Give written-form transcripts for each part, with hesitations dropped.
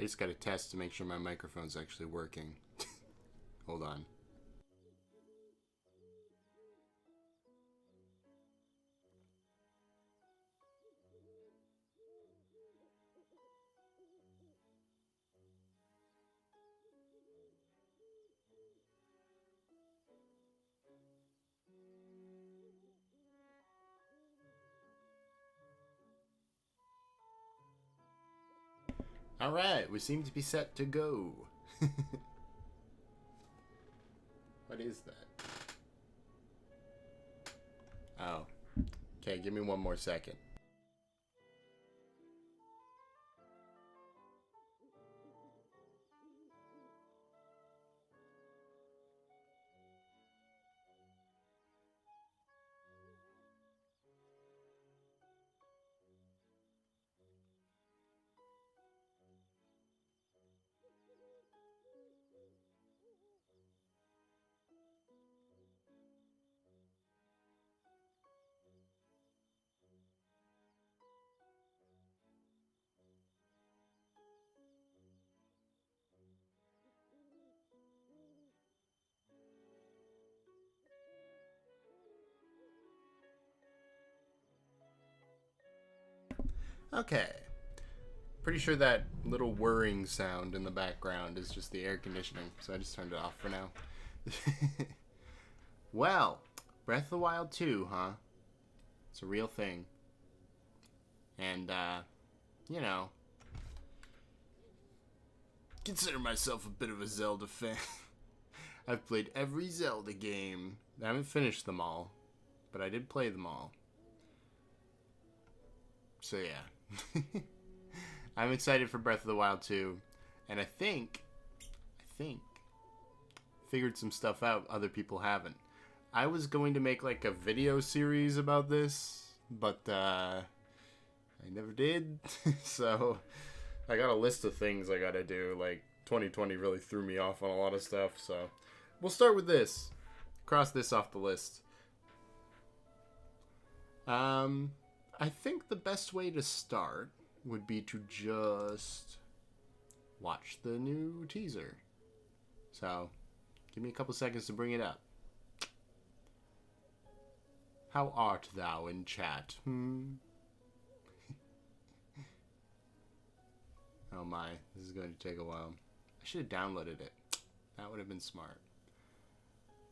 I just gotta test to make sure my microphone's actually working. Hold on. Alright, we seem to be set to go. What is that? Oh. Okay, give me one more second. Okay. Pretty sure that little whirring sound in the background is just the air conditioning, so I just turned it off for now. Well, Breath of the Wild 2, huh? It's a real thing. And, you know, consider myself a bit of a Zelda fan. I've played every Zelda game. I haven't finished them all, but I did play them all. So yeah. I'm excited for Breath of the Wild 2, and I think figured some stuff out other people haven't. I was going to make like a video series about this, but I never did. So I got a list of things I gotta do. Like 2020 really threw me off on a lot of stuff, so we'll start with this. Cross this off the list. I think the best way to start would be to just watch the new teaser. So, give me a couple seconds to bring it up. How art thou in chat? Oh my, this is going to take a while. I should have downloaded it. That would have been smart.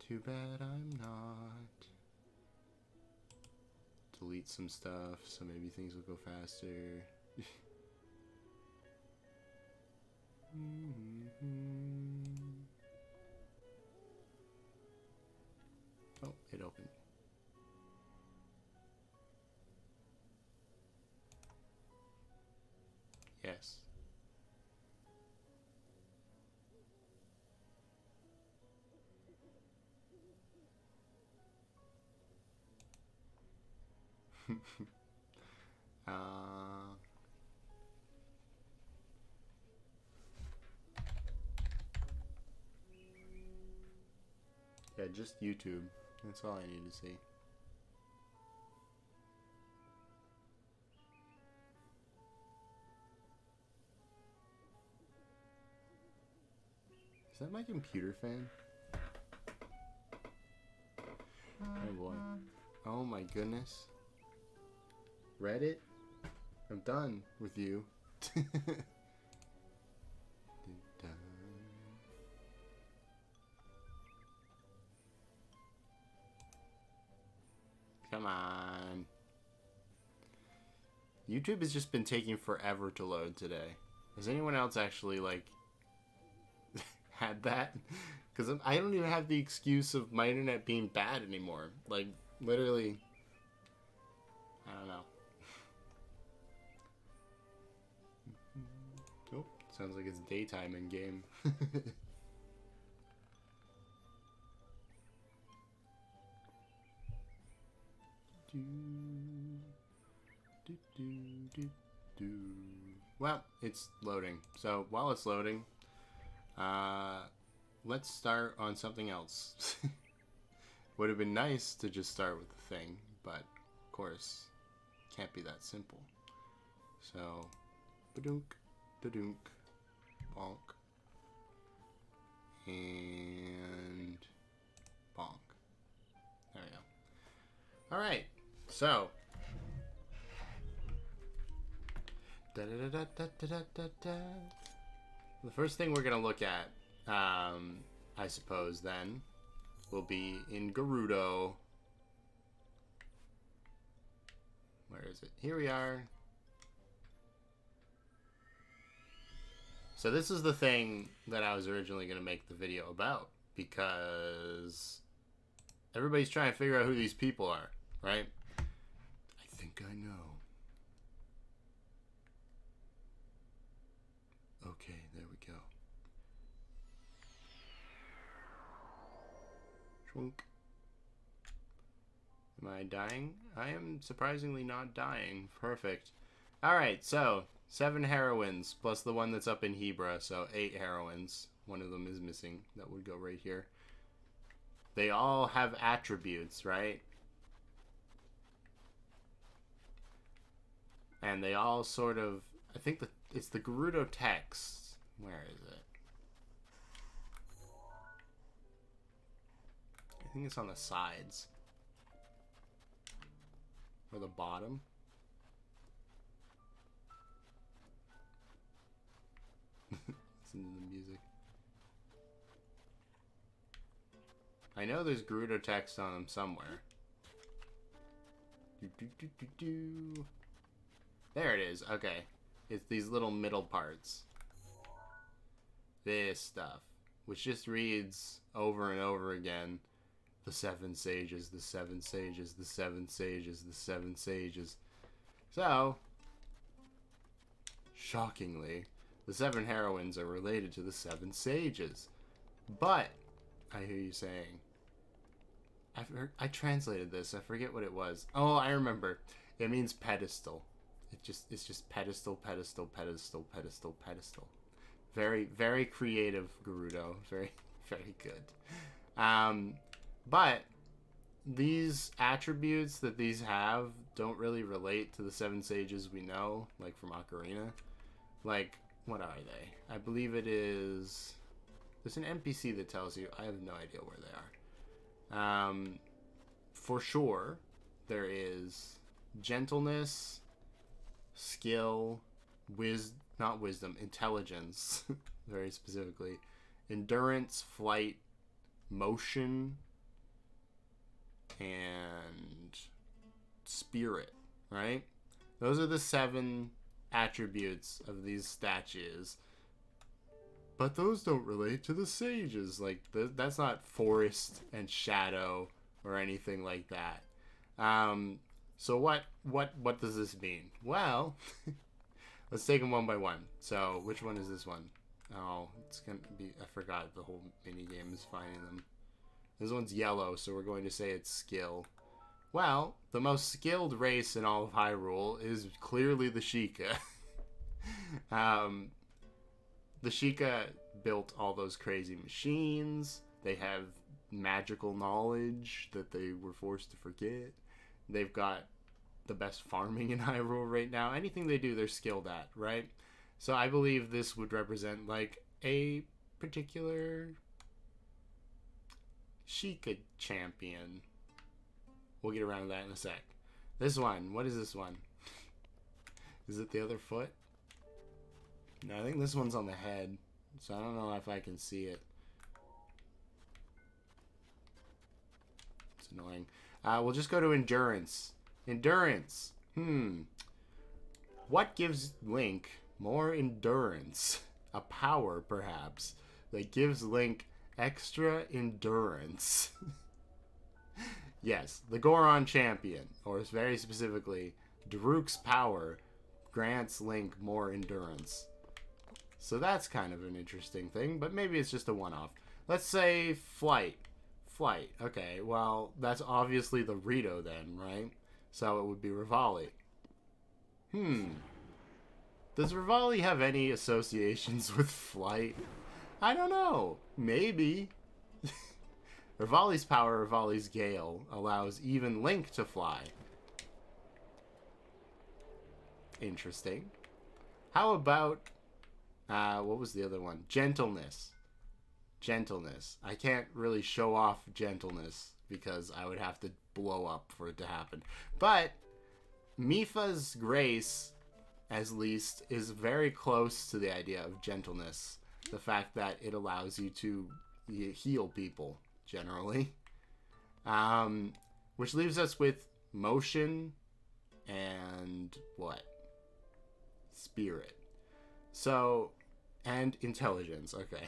Too bad I'm not. Delete some stuff so maybe things will go faster. Oh, it opened. Yes. Yeah, just YouTube. That's all I need to see. Is that my computer fan? Oh boy. Oh my goodness. Reddit? I'm done with you. Come on. YouTube has just been taking forever to load today. Has anyone else actually, like, had that? Because I don't even have the excuse of my internet being bad anymore. Like, literally, I don't know. Oh, sounds like it's daytime in game. Well, it's loading. So while it's loading, let's start on something else. Would have been nice to just start with the thing, but of course, can't be that simple. So, ba-dunk, da-dunk. bonk. And bonk. There we go. Alright, so. The first thing we're going to look at, I suppose, then, will be in Gerudo. Where is it? Here we are. So this is the thing that I was originally going to make the video about, because everybody's trying to figure out who these people are, right? I think I know. Okay, there we go. Shwunk. Am I dying? I am surprisingly not dying. Perfect. Alright, so 7 heroines plus the one that's up in HEBRA, so 8 heroines. One of them is missing. That would go right here. They all have attributes, right? And they all sort of... I think it's the Gerudo text. Where is it? I think it's on the sides. Or the bottom. Listen to the music. I know there's Gerudo text on them somewhere. There it is. Okay. It's these little middle parts. This stuff. Which just reads over and over again. The 7 sages, the 7 sages, the 7 sages, the 7 sages. So, shockingly, the 7 heroines are related to the 7 sages. But, I hear you saying, I translated this, I forget what it was. Oh, I remember. It means pedestal. It's just pedestal, pedestal, pedestal, pedestal, pedestal. Very, very creative, Gerudo. Very, very good. But these attributes that these have don't really relate to the 7 sages we know, like from Ocarina. Like, what are they? I believe it is... There's an NPC that tells you. I have no idea where they are. For sure, there is gentleness, skill, not wisdom, intelligence, very specifically, endurance, flight, motion, and spirit, right? Those are the 7 attributes of these statues. But those don't relate to the sages. Like, that's not forest and shadow or anything like that. So what does this mean? Well, let's take them one by one. So, which one is this one? Oh, it's going to be... I forgot the whole minigame is finding them. This one's yellow, so we're going to say it's skill. Well, the most skilled race in all of Hyrule is clearly the Sheikah. The Sheikah built all those crazy machines. They have magical knowledge that they were forced to forget. They've got the best farming in Hyrule right now. Anything they do, they're skilled at, right? So I believe this would represent, like, a particular Sheikah champion. We'll get around to that in a sec. This one. What is this one? Is it the other foot? No, I think this one's on the head. So I don't know if I can see it. It's annoying. We'll just go to endurance. Endurance. What gives Link more endurance? A power, perhaps, that gives Link extra endurance. Yes, the Goron champion, or very specifically, Daruk's power, grants Link more endurance. So that's kind of an interesting thing, but maybe it's just a one-off. Let's say flight. Flight. Okay, well, that's obviously the Rito then, right? So it would be Rivali. Does Rivali have any associations with flight? I don't know. Maybe. Rivali's power, Rivali's Gale, allows even Link to fly. Interesting. How about What was the other one? Gentleness. Gentleness. I can't really show off gentleness because I would have to blow up for it to happen. But Mifa's grace, at least, is very close to the idea of gentleness. The fact that it allows you to heal people, generally. Which leaves us with motion and what? Spirit. So, and intelligence. Okay.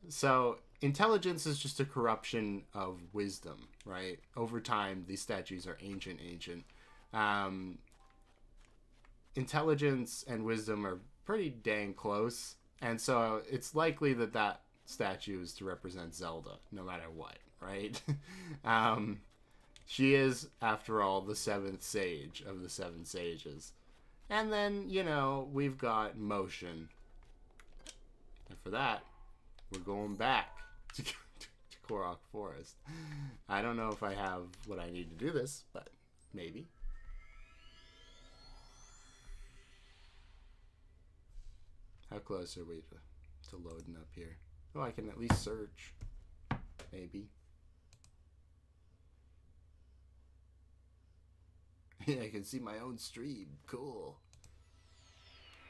So, intelligence is just a corruption of wisdom, right? Over time, these statues are ancient. Intelligence and wisdom are pretty dang close. And so, it's likely that that statue is to represent Zelda, no matter what, right? She is, after all, the 7th sage of the 7 sages. And then, you know, we've got motion. And for that, we're going back to Korok Forest. I don't know if I have what I need to do this, but maybe. How close are we to loading up here? Oh, I can at least search. Maybe. I can see my own stream. Cool.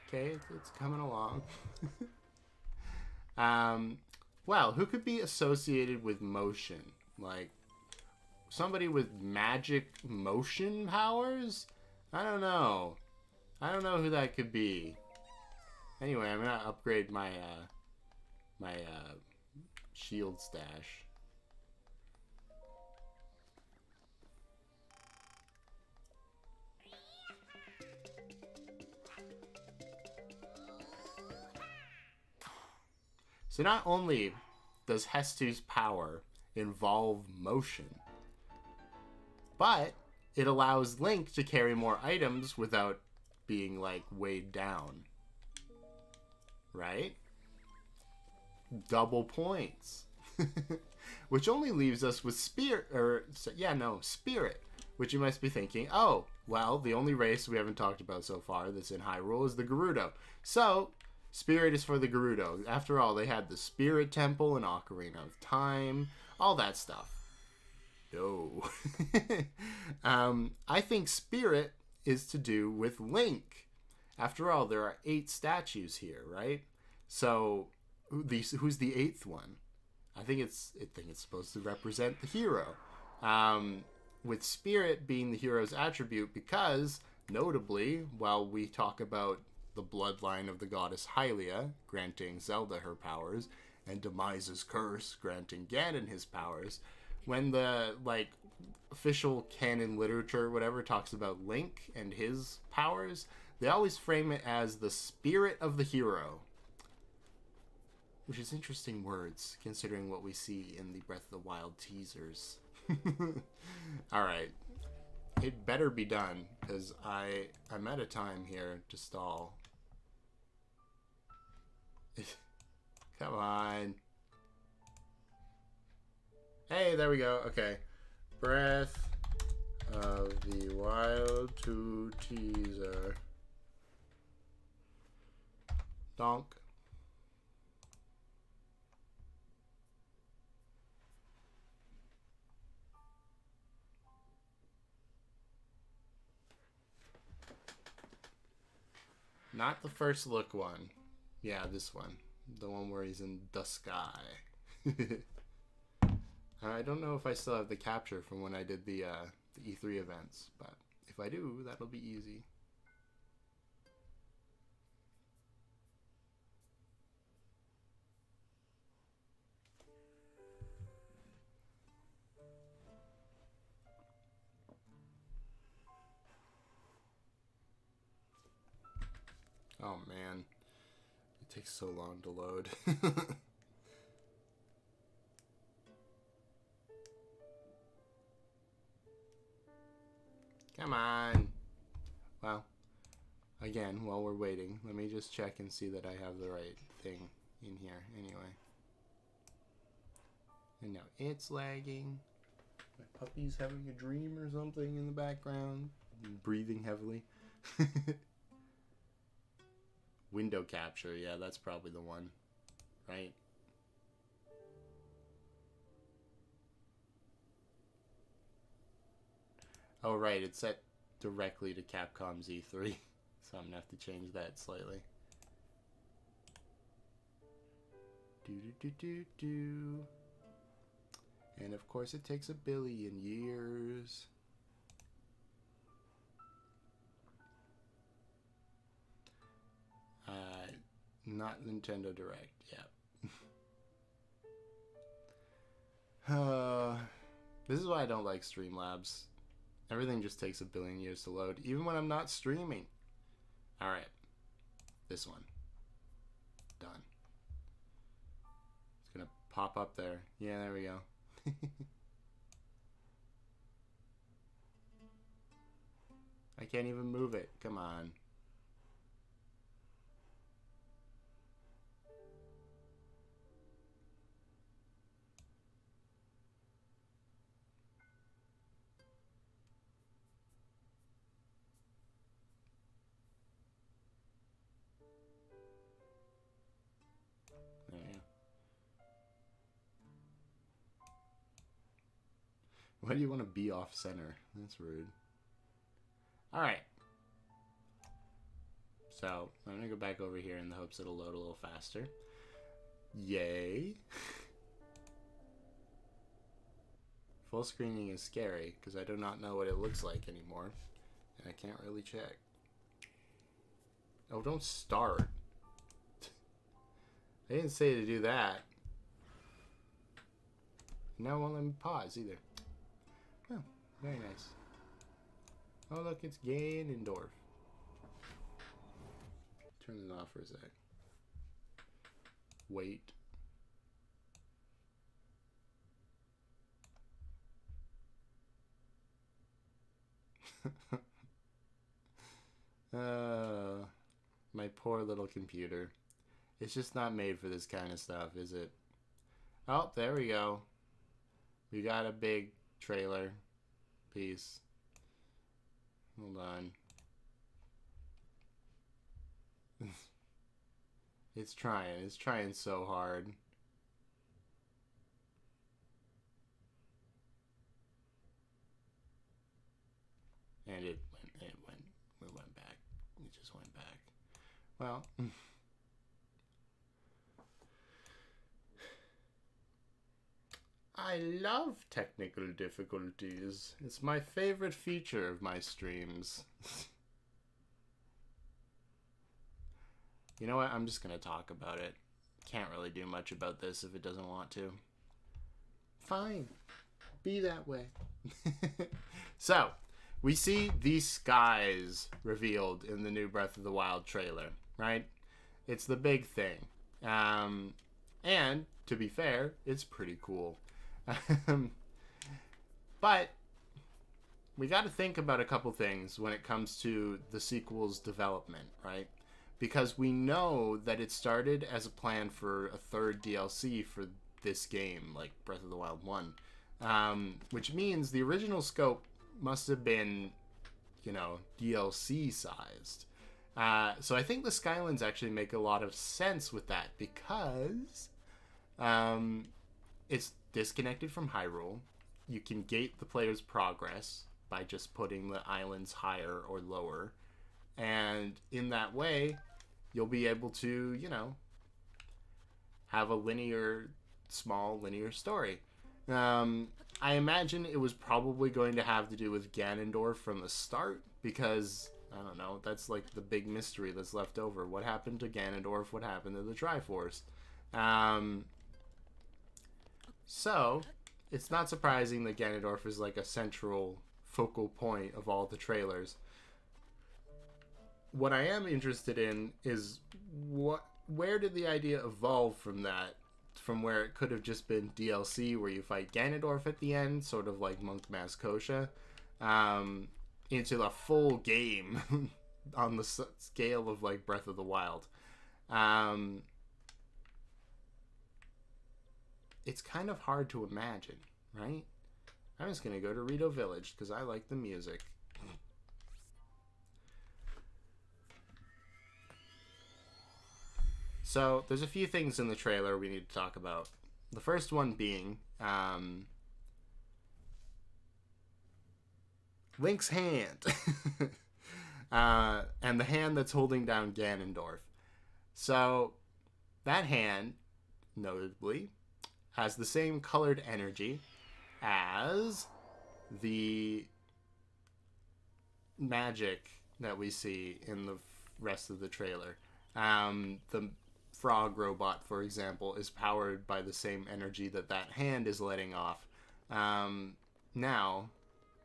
Okay, it's coming along. Well, who could be associated with motion? Like, somebody with magic motion powers? I don't know. I don't know who that could be. Anyway, I'm gonna upgrade my, shield stash. So not only does Hestu's power involve motion, but it allows Link to carry more items without being, like, weighed down. Right? Double points. Which only leaves us with Spirit, Spirit. Which you must be thinking, oh, well, the only race we haven't talked about so far that's in Hyrule is the Gerudo. So, Spirit is for the Gerudo. After all, they had the Spirit Temple and Ocarina of Time, all that stuff. No. I think Spirit is to do with Link. After all, there are 8 statues here, right? So, who's the 8th one? I think it's supposed to represent the hero. With Spirit being the hero's attribute because, notably, while we talk about the bloodline of the goddess Hylia, granting Zelda her powers, and Demise's curse, granting Ganon his powers, when the, like, official canon literature, whatever, talks about Link and his powers, they always frame it as the spirit of the hero. Which is interesting words, considering what we see in the Breath of the Wild teasers. Alright. It better be done, because I'm at a time here to stall. Come on. Hey, there we go. Okay. Breath of the Wild 2 teaser. Donk. Not the first look one. Yeah, this one. The one where he's in the sky. I don't know if I still have the capture from when I did the E3 events, but if I do, that'll be easy. Oh man, it takes so long to load. Come on. Well, again, while we're waiting, let me just check and see that I have the right thing in here anyway. And now it's lagging. My puppy's having a dream or something in the background. Breathing heavily. Window capture, yeah, that's probably the one, right? Oh, right, it's set directly to Capcom's E3, so I'm gonna have to change that slightly. Do. And of course it takes 1 billion years. Not Nintendo Direct, yeah. This is why I don't like Streamlabs. Everything just takes 1 billion years to load, even when I'm not streaming. Alright. This one. Done. It's gonna pop up there. Yeah, there we go. I can't even move it. Come on. There you go. Why do you want to be off center? That's rude. Alright. So, I'm going to go back over here in the hopes it'll load a little faster. Yay. Full screening is scary because I do not know what it looks like anymore. And I can't really check. Oh, don't start. I didn't say to do that. Now it won't let me pause either. Oh, very nice. Oh, look, it's Ganondorf. Turn it off for a sec. Wait. My poor little computer. It's just not made for this kind of stuff, is it? Oh, there we go. We got a big trailer piece. Hold on. It's trying. It's trying so hard. And it went back. It just went back. Well, I love technical difficulties. It's my favorite feature of my streams. You know what? I'm just gonna talk about it. Can't really do much about this if it doesn't want to. Fine. Be that way. So, we see these skies revealed in the new Breath of the Wild trailer, right? It's the big thing. And, to be fair, it's pretty cool. But we got to think about a couple things when it comes to the sequel's development, right? Because we know that it started as a plan for a third DLC for this game, like Breath of the Wild 1. Which means the original scope must have been, you know, DLC sized. So I think the Skylands actually make a lot of sense with that because it's disconnected from Hyrule. You can gate the player's progress by just putting the islands higher or lower. And in that way, you'll be able to, you know, have a small linear story. I imagine it was probably going to have to do with Ganondorf from the start because, I don't know, that's like the big mystery that's left over. What happened to Ganondorf? What happened to the Triforce? So, it's not surprising that Ganondorf is like a central focal point of all the trailers. What I am interested in is where did the idea evolve from that? From where it could have just been DLC where you fight Ganondorf at the end, sort of like Monk Mass Kosha, into the full game on the scale of like Breath of the Wild. It's kind of hard to imagine, right? I'm just going to go to Rito Village because I like the music. So there's a few things in the trailer we need to talk about. The first one being Link's hand. And the hand that's holding down Ganondorf. So that hand, notably, has the same colored energy as the magic that we see in the rest of the trailer. The frog robot, for example, is powered by the same energy that hand is letting off. Now,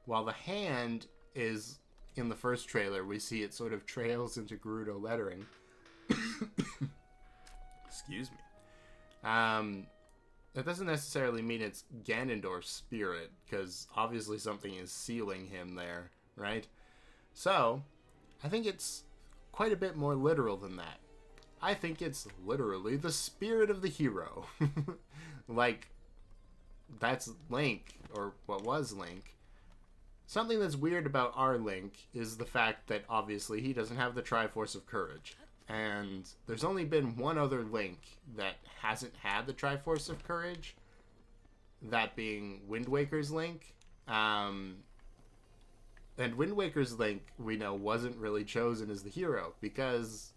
while the hand is in the first trailer, we see it sort of trails into Gerudo lettering. Excuse me. That doesn't necessarily mean it's Ganondorf's spirit, because obviously something is sealing him there, right? So, I think it's quite a bit more literal than that. I think it's literally the spirit of the hero. Like, that's Link, or what was Link. Something that's weird about our Link is the fact that obviously he doesn't have the Triforce of Courage. And there's only been one other Link that hasn't had the Triforce of Courage. That being Wind Waker's Link. And Wind Waker's Link, we know, wasn't really chosen as the hero because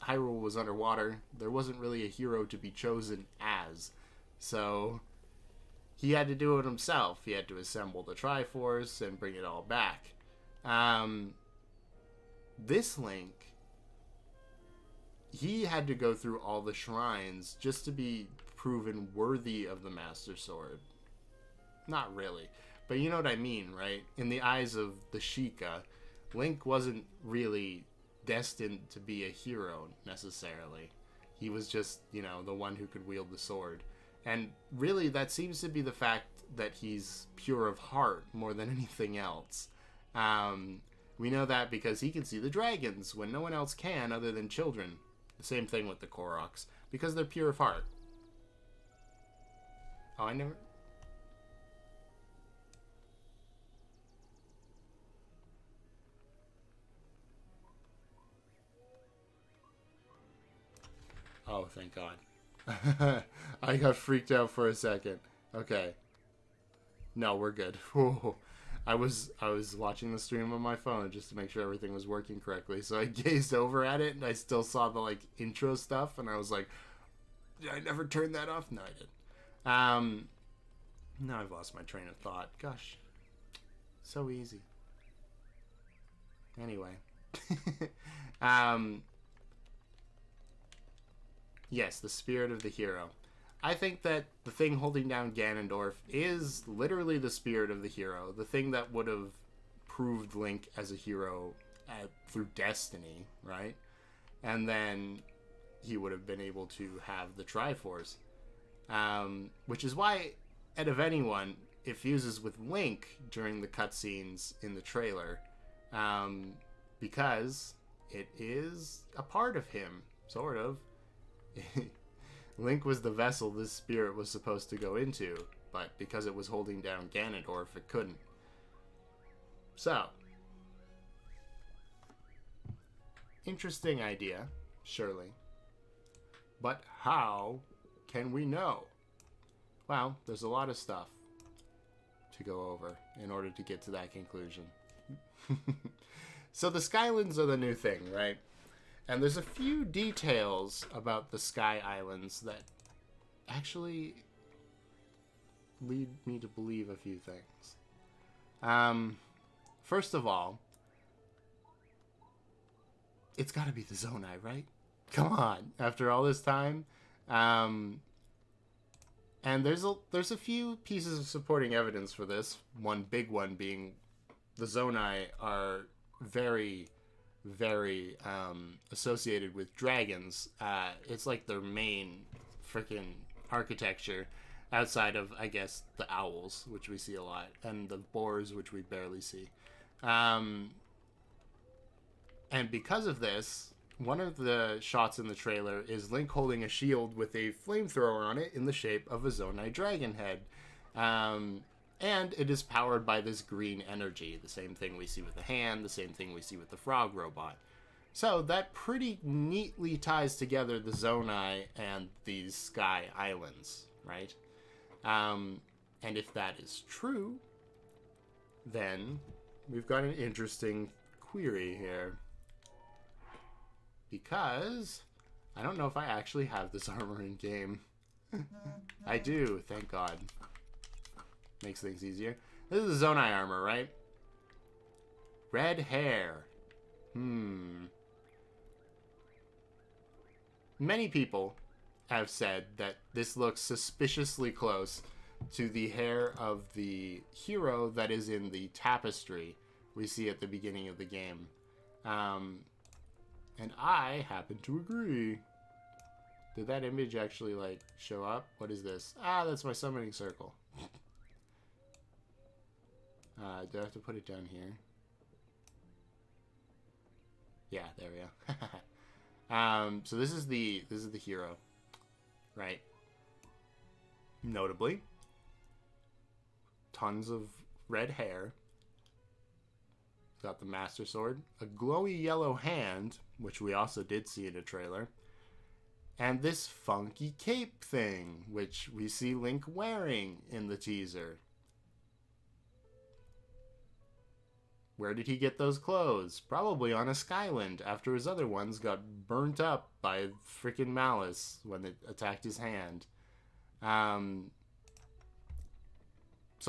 Hyrule was underwater. There wasn't really a hero to be chosen as. So he had to do it himself. He had to assemble the Triforce and bring it all back. This Link, he had to go through all the shrines just to be proven worthy of the Master Sword. Not really. But you know what I mean, right? In the eyes of the Sheikah, Link wasn't really destined to be a hero, necessarily. He was just, you know, the one who could wield the sword. And really, that seems to be the fact that he's pure of heart more than anything else. We know that because he can see the dragons when no one else can other than children. The same thing with the Koroks, because they're pure of heart. Oh, I never... Oh, thank God. I got freaked out for a second. Okay. No, we're good. I was watching the stream on my phone just to make sure everything was working correctly. So I gazed over at it and I still saw the like intro stuff and I was like, did I never turn that off? No, I did. Now I've lost my train of thought. Gosh. So easy. Anyway. Yes, the spirit of the hero. I think that the thing holding down Ganondorf is literally the spirit of the hero. The thing that would have proved Link as a hero through destiny, right? And then he would have been able to have the Triforce. Which is why, out of anyone, it fuses with Link during the cutscenes in the trailer. Because it is a part of him, sort of. Link was the vessel this spirit was supposed to go into, but because it was holding down Ganondorf, it couldn't. So, interesting idea, surely. But how can we know? Well, there's a lot of stuff to go over in order to get to that conclusion. So the Skylands are the new thing, right? And there's a few details about the Sky Islands that actually lead me to believe a few things. First of all, it's got to be the Zonai, right? Come on, after all this time. And there's a few pieces of supporting evidence for this. One big one being the Zonai are very associated with dragons. It's like their main freaking architecture outside of, I guess, the owls, which we see a lot, and the boars, which we barely see. And because of this, one of the shots in the trailer is Link holding a shield with a flamethrower on it in the shape of a Zonai dragon head. And it is powered by this green energy. The same thing we see with the hand, the same thing we see with the frog robot. So that pretty neatly ties together the Zonai and these Sky Islands, right? And if that is true, then we've got an interesting query here. Because I don't know if I actually have this armor in game. I do, thank God. Makes things easier. This is the Zonai armor, right? Red hair. Many people have said that this looks suspiciously close to the hair of the hero that is in the tapestry we see at the beginning of the game. And I happen to agree. Did that image actually, like, show up? What is this? Ah, that's my summoning circle. Do I have to put it down here? Yeah, there we go. So this is the hero, right? Notably, tons of red hair. Got the Master Sword, a glowy yellow hand, which we also did see in a trailer, and this funky cape thing, which we see Link wearing in the teaser. Where did he get those clothes? Probably on a Skyland after his other ones got burnt up by freaking Malice when it attacked his hand. So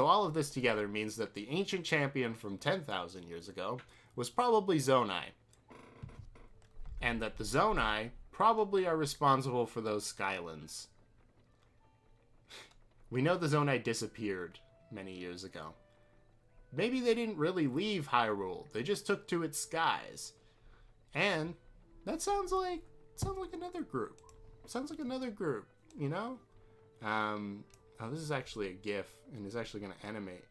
all of this together means that the ancient champion from 10,000 years ago was probably Zonai. And that the Zonai probably are responsible for those Skylands. We know the Zonai disappeared many years ago. Maybe they didn't really leave Hyrule. They just took to its skies. And that sounds like another group. Sounds like another group, you know? Oh, this is actually a GIF, and it's actually going to animate.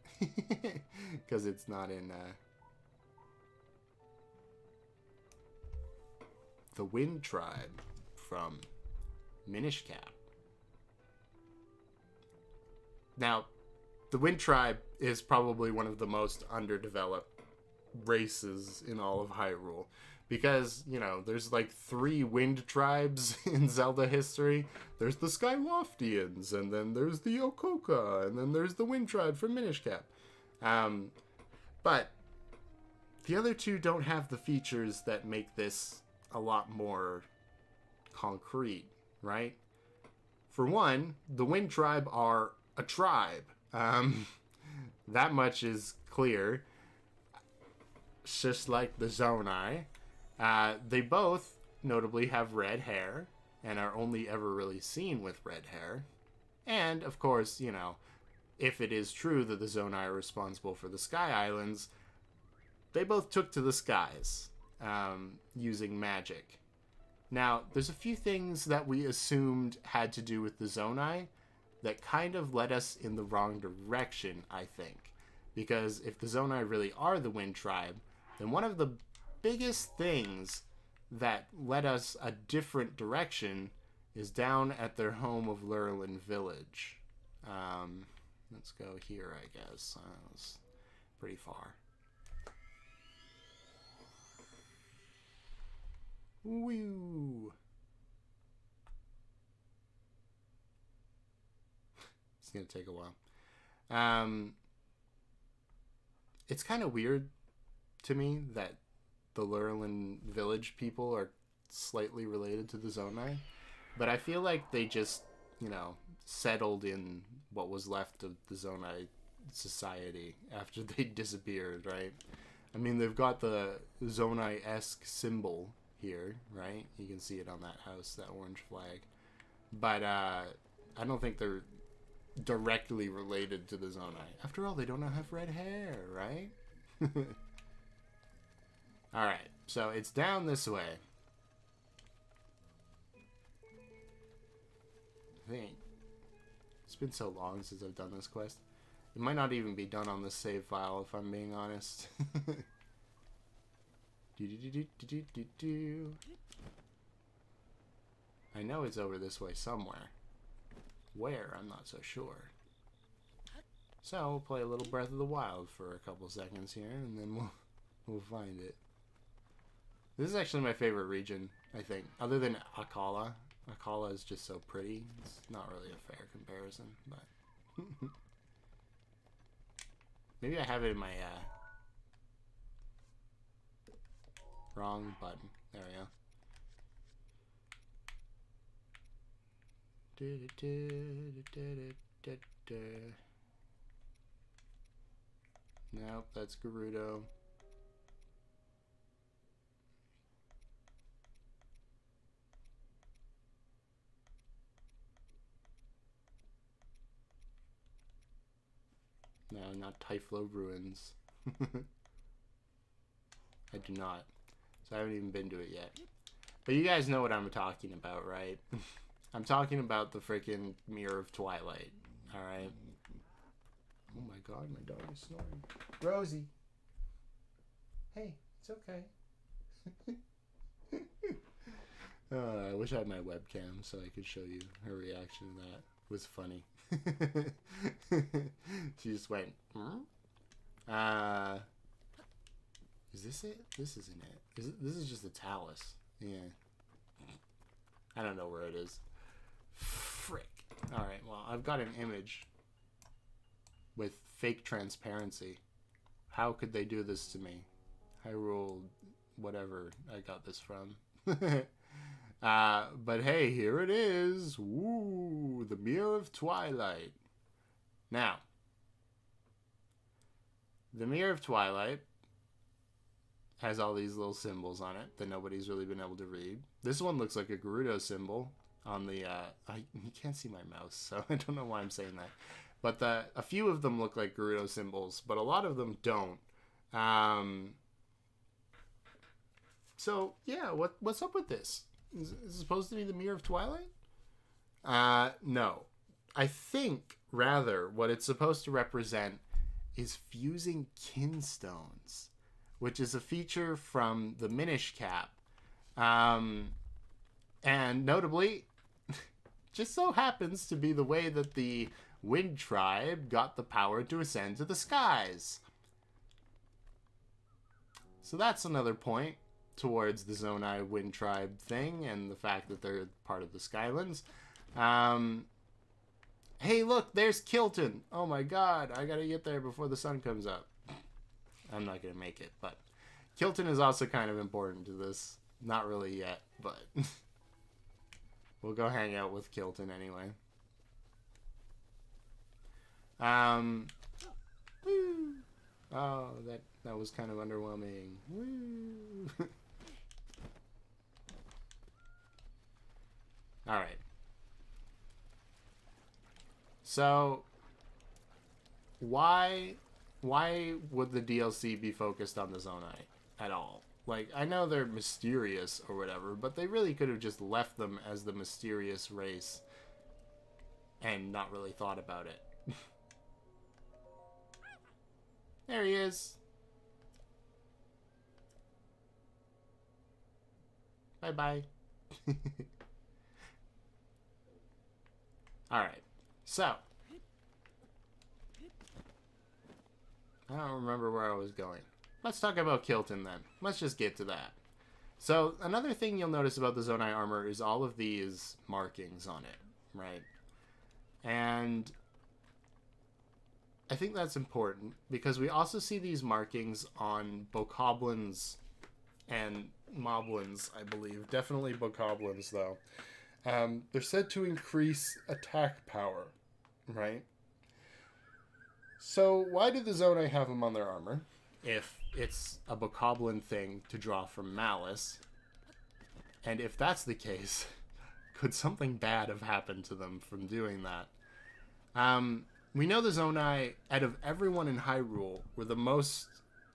Because it's not in... the Wind Tribe from Minish Cap. Now, the Wind Tribe is probably one of the most underdeveloped races in all of Hyrule. Because, you know, there's like 3 wind tribes in Zelda history. There's the Skyloftians, and then there's the Okoka, and then there's the Wind Tribe from Minish Cap. But the other 2 don't have the features that make this a lot more concrete, right? For one, the Wind Tribe are a tribe. That much is clear. Just like the Zonai. They both notably have red hair and are only ever really seen with red hair. And, of course, you know, if it is true that the Zonai are responsible for the Sky Islands, they both took to the skies using magic. Now, there's a few things that we assumed had to do with the Zonai that kind of led us in the wrong direction, I think. Because if the Zonai really are the Wind Tribe, then one of the biggest things that led us a different direction is down at their home of LURELIN Village. Let's go here, I guess. That's pretty far. Woo! It's gonna take a while. It's kind of weird to me that the LURELIN Village people are slightly related to the Zonai, but I feel like they just, you know, settled in what was left of the Zonai society after they disappeared, right? I mean, they've got the Zonai-esque symbol here, right? You can see it on that house, that orange flag. But I don't think they're directly related to the Zonai. After all, they don't have red hair, right? Alright, so it's down this way. I think. It's been so long since I've done this quest. It might not even be done on this save file, if I'm being honest. I know it's over this way somewhere. Where, I'm not so sure. So, we'll play a little Breath of the Wild for a couple seconds here, and then we'll find it. This is actually my favorite region, I think. Other than Akkala. Akkala is just so pretty. It's not really a fair comparison, but... Maybe I have it in my, wrong button. There we go. Nope, that's Gerudo. No, not Typhlo Ruins. I do not. So I haven't even been to it yet. But you guys know what I'm talking about, right? I'm talking about the freaking Mirror of Twilight. Alright? Oh my god, my dog is snoring. Rosie! Hey, it's okay. I wish I had my webcam so I could show you her reaction to that. It was funny. She just went, is this it? This isn't it. This is just a talus. Yeah. I don't know where it is. Frick. Alright, well, I've got an image with fake transparency. How could they do this to me? Hyrule, whatever I got this from. But hey, here it is. Woo, the Mirror of Twilight. Now, the Mirror of Twilight has all these little symbols on it that nobody's really been able to read. This one looks like a Gerudo symbol on the, you can't see my mouse, so I don't know why I'm saying that. But a few of them look like Gerudo symbols, but a lot of them don't. So, yeah, what's up with this? Is it supposed to be the Mirror of Twilight? No. I think, rather, what it's supposed to represent is fusing kinstones, which is a feature from the Minish Cap. And notably, just so happens to be the way that the Wind Tribe got the power to ascend to the skies. So that's another point towards the Zonai Wind Tribe thing and the fact that they're part of the Skylands. Hey, look, there's Kilton. Oh my god, I gotta get there before the sun comes up. I'm not gonna make it, but Kilton is also kind of important to this. Not really yet, but we'll go hang out with Kilton anyway. Woo. Oh, that was kind of underwhelming. Woo. All right. So, why would the DLC be focused on the Zonai at all? Like, I know they're mysterious or whatever, but they really could have just left them as the mysterious race and not really thought about it. There he is. Bye-bye. Alright. So. I don't remember where I was going. Let's talk about Kilton then. Let's just get to that. So, another thing you'll notice about the Zonai armor is all of these markings on it, right? And I think that's important because we also see these markings on Bokoblins and Moblins, I believe. Definitely Bokoblins, though. They're said to increase attack power, right? So why did the Zonai have them on their armor if it's a Bokoblin thing to draw from Malice? And if that's the case, could something bad have happened to them from doing that? We know the Zonai, out of everyone in Hyrule, were the most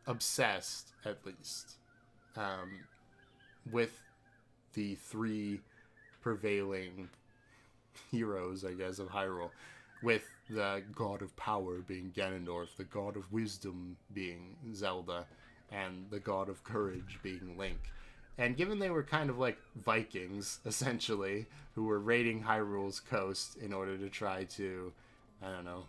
obsessed, at least, with the three prevailing heroes, I guess, of Hyrule. With the God of Power being Ganondorf, the God of Wisdom being Zelda, and the God of Courage being Link. And given they were kind of like Vikings, essentially, who were raiding Hyrule's coast in order to try to, I don't know,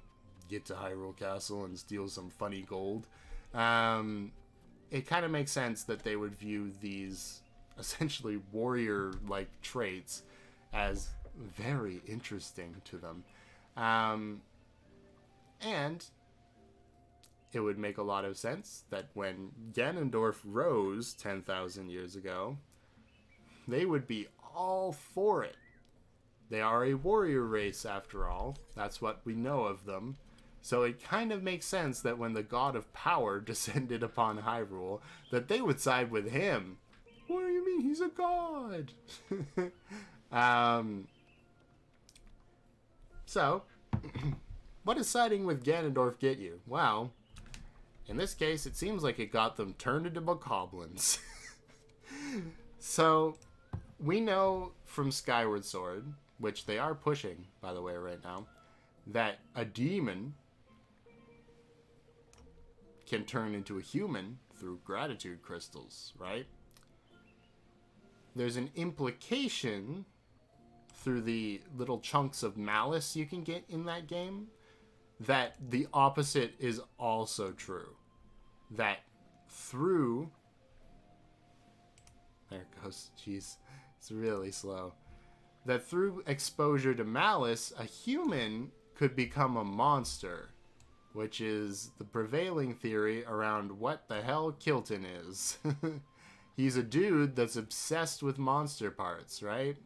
get to Hyrule Castle and steal some funny gold, it kind of makes sense that they would view these essentially warrior-like traits as very interesting to them. And it would make a lot of sense that when Ganondorf rose 10,000 years ago, they would be all for it. They are a warrior race, after all. That's what we know of them. So it kind of makes sense that when the god of power descended upon Hyrule, that they would side with him. What do you mean? He's a god! So, what does siding with Ganondorf get you? Well, in this case, it seems like it got them turned into bokoblins. So, we know from Skyward Sword, which they are pushing, by the way, right now, that a demon can turn into a human through gratitude crystals, right? There's an implication through the little chunks of malice you can get in that game that the opposite is also true. That through... There it goes. Jeez. It's really slow. That through exposure to malice, a human could become a monster, which is the prevailing theory around what the hell Kilton is. He's a dude that's obsessed with monster parts, right?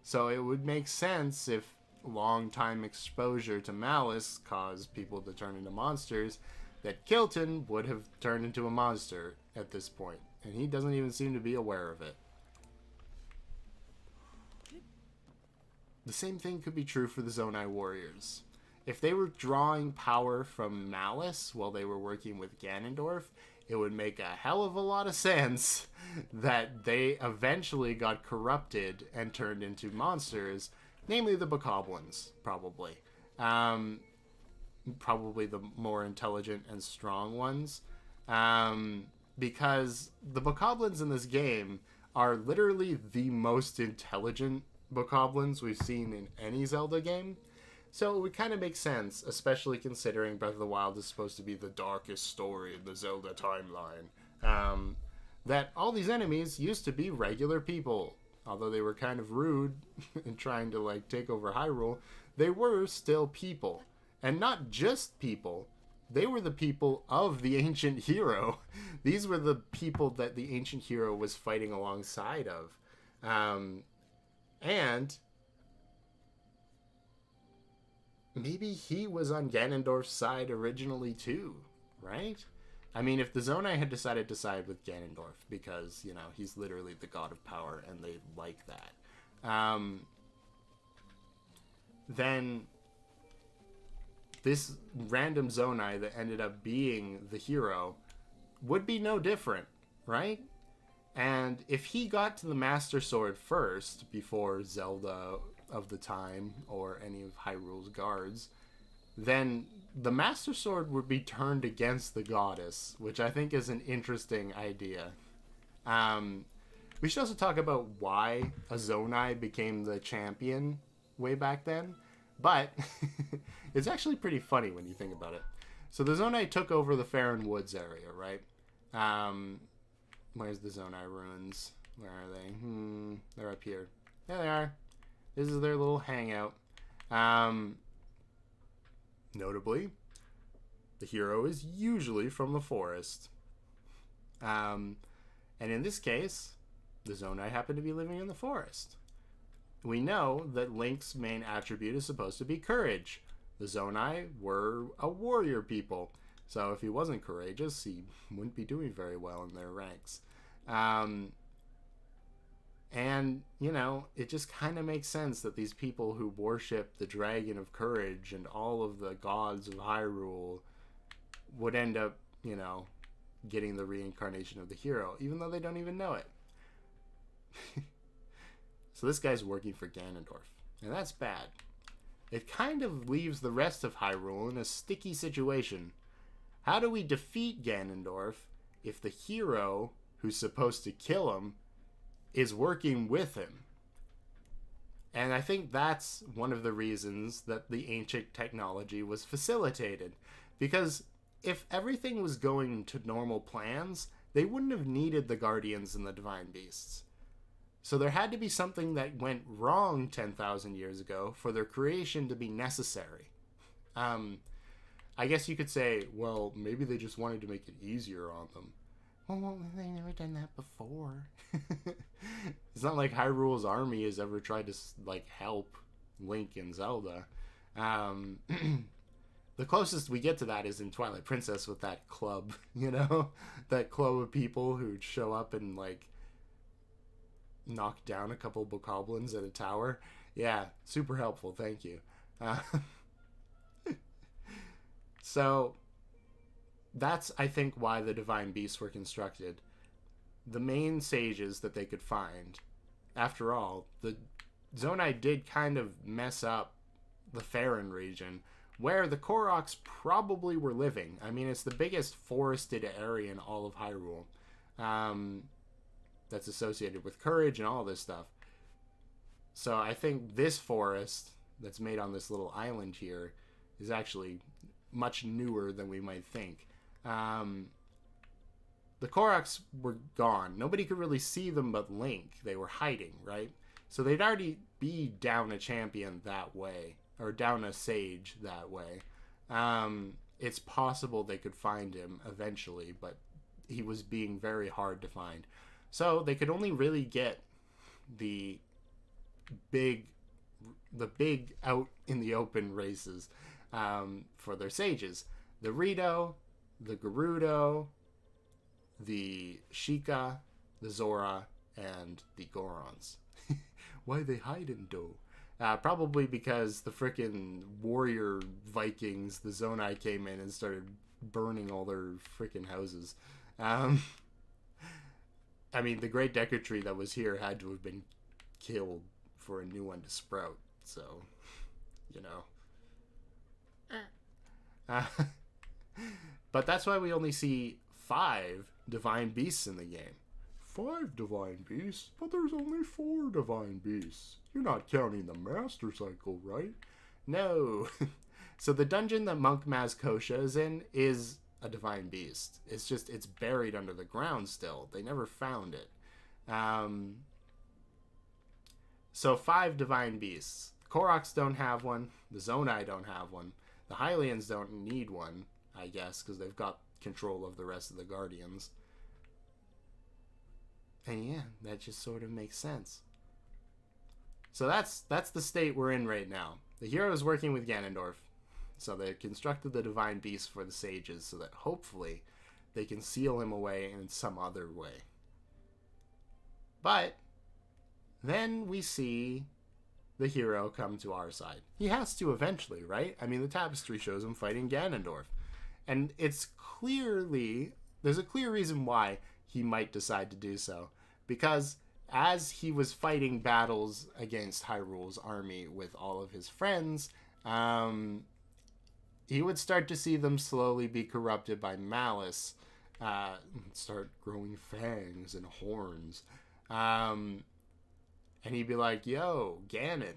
So it would make sense if long time exposure to malice caused people to turn into monsters, that Kilton would have turned into a monster at this point, and he doesn't even seem to be aware of it. The same thing could be true for the Zonai warriors. If they were drawing power from malice while they were working with Ganondorf, it would make a hell of a lot of sense that they eventually got corrupted and turned into monsters, namely the bokoblins, probably. Probably the more intelligent and strong ones. Because the bokoblins in this game are literally the most intelligent bokoblins we've seen in any Zelda game. So it would kind of make sense, especially considering Breath of the Wild is supposed to be the darkest story in the Zelda timeline, that all these enemies used to be regular people. Although they were kind of rude and trying to, like, take over Hyrule, they were still people. And not just people. They were the people of the ancient hero. These were the people that the ancient hero was fighting alongside of. And maybe he was on Ganondorf's side originally too, right? I mean, if the Zonai had decided to side with Ganondorf because, you know, he's literally the god of power and they like that, then this random Zonai that ended up being the hero would be no different, right? And if he got to the Master Sword first, before Zelda of the time or any of Hyrule's guards, then the Master Sword would be turned against the goddess, which I think is an interesting idea. We should also talk about why a Zonai became the champion way back then, but it's actually pretty funny when you think about it. So the Zonai took over the Faron Woods area, right? Where's the Zonai ruins? Where are they? They're up here. There they are. This is their little hangout. Notably, the hero is usually from the forest. And in this case, the Zonai happen to be living in the forest. We know that Link's main attribute is supposed to be courage. The Zonai were a warrior people. So if he wasn't courageous, he wouldn't be doing very well in their ranks. And, you know, it just kind of makes sense that these people who worship the Dragon of Courage and all of the gods of Hyrule would end up, you know, getting the reincarnation of the hero, even though they don't even know it. So this guy's working for Ganondorf, and that's bad. It kind of leaves the rest of Hyrule in a sticky situation. How do we defeat Ganondorf if the hero who's supposed to kill him is working with him? And I think that's one of the reasons that the ancient technology was facilitated. Because if everything was going to normal plans, they wouldn't have needed the Guardians and the Divine Beasts. So there had to be something that went wrong 10,000 years ago for their creation to be necessary. I guess you could say, well, maybe they just wanted to make it easier on them. Well, they never done that before. It's not like Hyrule's army has ever tried to, like, help Link and Zelda. The closest we get to that is in Twilight Princess with that club, you know? That club of people who'd show up and, like, knock down a couple bokoblins at a tower. Yeah, super helpful, thank you. So, that's, I think, why the Divine Beasts were constructed. The main sages that they could find. After all, the Zonai did kind of mess up the Faerun region, where the Koroks probably were living. I mean, it's the biggest forested area in all of Hyrule. That's associated with courage and all this stuff. So I think this forest that's made on this little island here is actually much newer than we might think. The Koroks were gone. Nobody could really see them but Link. They were hiding, right? So they'd already be down a champion that way, or down a sage that way. It's possible they could find him eventually, but he was being very hard to find. So they could only really get the big out in the open races for their sages. The Rito, the Gerudo, the Sheikah, the Zora, and the Gorons. Why they hiding though? Probably because the frickin' warrior Vikings, the Zonai, came in and started burning all their frickin' houses. I mean, the Great Deku Tree that was here had to have been killed for a new one to sprout. So, you know. But that's why we only see 5 divine beasts in the game. 5 divine beasts? But there's only 4 divine beasts. You're not counting the Master Cycle, right? No. So the dungeon that Monk Mazkosha is in is a divine beast. It's just, it's buried under the ground still. They never found it. So 5 divine beasts. The Koroks don't have one. The Zonai don't have one. The Hylians don't need one, I guess, because they've got control of the rest of the Guardians. And yeah, that just sort of makes sense. So that's the state we're in right now. The hero is working with Ganondorf. So they constructed the divine beast for the sages so that hopefully they can seal him away in some other way. But then we see the hero come to our side. He has to eventually, right? I mean, the tapestry shows him fighting Ganondorf. And it's clearly, there's a clear reason why he might decide to do so. Because as he was fighting battles against Hyrule's army with all of his friends, he would start to see them slowly be corrupted by malice, start growing fangs and horns. And he'd be like, yo, Ganon,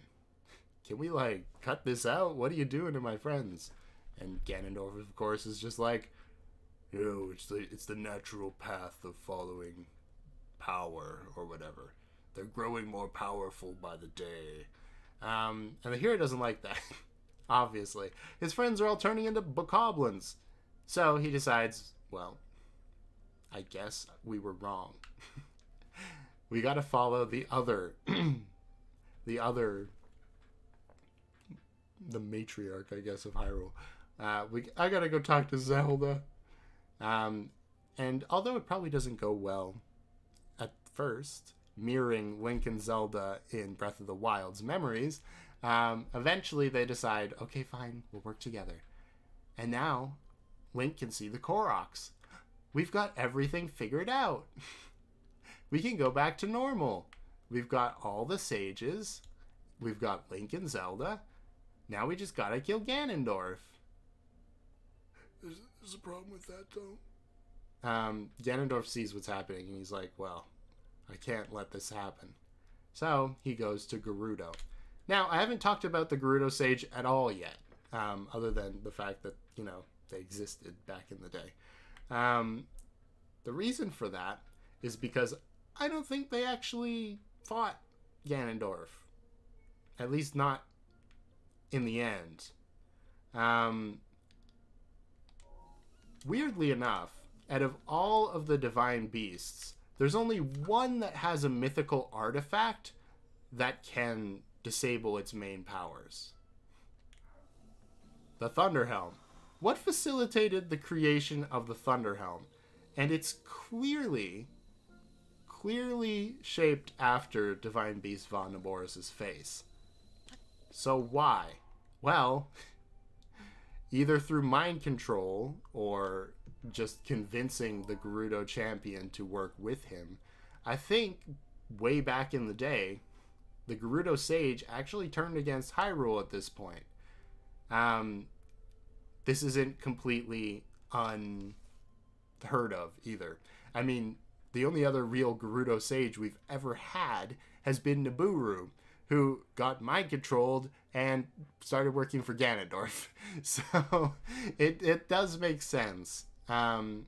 can we, like, cut this out? What are you doing to my friends? And Ganondorf, of course, is just like, yo, it's the natural path of following power, or whatever. They're growing more powerful by the day. And the hero doesn't like that, obviously. His friends are all turning into bokoblins. So he decides, well, I guess we were wrong. We gotta follow the matriarch, I guess, of Hyrule. I gotta go talk to Zelda. And although it probably doesn't go well at first, mirroring Link and Zelda in Breath of the Wild's memories, eventually they decide, okay, fine, we'll work together. And now Link can see the Koroks. We've got everything figured out. We can go back to normal. We've got all the sages. We've got Link and Zelda. Now we just gotta kill Ganondorf. There's a problem with that, though. Ganondorf sees what's happening, and he's like, well, I can't let this happen. So he goes to Gerudo. Now, I haven't talked about the Gerudo Sage at all yet, other than the fact that, you know, they existed back in the day. The reason for that is because I don't think they actually fought Ganondorf. At least not in the end. Weirdly enough, out of all of the divine beasts, there's only one that has a mythical artifact that can disable its main powers. The Thunderhelm. What facilitated the creation of the Thunderhelm? And it's clearly shaped after Divine Beast Von Naboris' face. So why? Well, either through mind control or just convincing the Gerudo champion to work with him. I think way back in the day, the Gerudo Sage actually turned against Hyrule at this point. This isn't completely unheard of either. I mean, the only other real Gerudo Sage we've ever had has been Nabooru, who got mind controlled and started working for Ganondorf. So it does make sense. And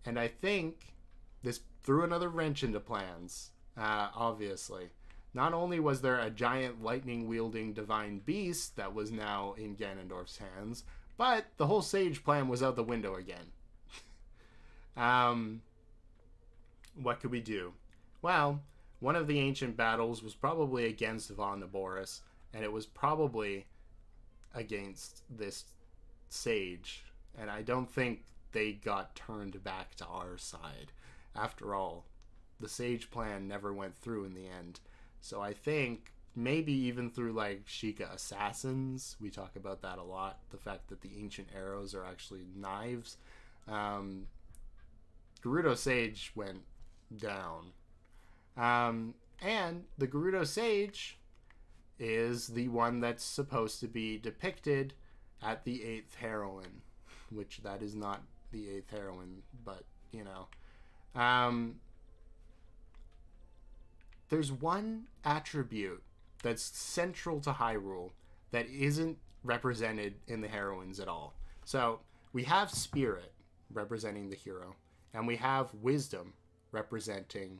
I think this threw another wrench into plans, obviously. Not only was there a giant lightning-wielding divine beast that was now in Ganondorf's hands, but the whole Sage plan was out the window again. What could we do? Well, one of the ancient battles was probably against Von Naboris, and it was probably against this Sage. And I don't think they got turned back to our side. After all, the Sage plan never went through in the end. So I think maybe even through like Sheikah assassins, we talk about that a lot, the fact that the ancient arrows are actually knives. Gerudo Sage went down. And the Gerudo Sage is the one that's supposed to be depicted at the 8th heroine, which that is not the 8th heroine, but, you know. There's one attribute that's central to Hyrule that isn't represented in the heroines at all. So we have Spirit representing the hero, and we have Wisdom representing,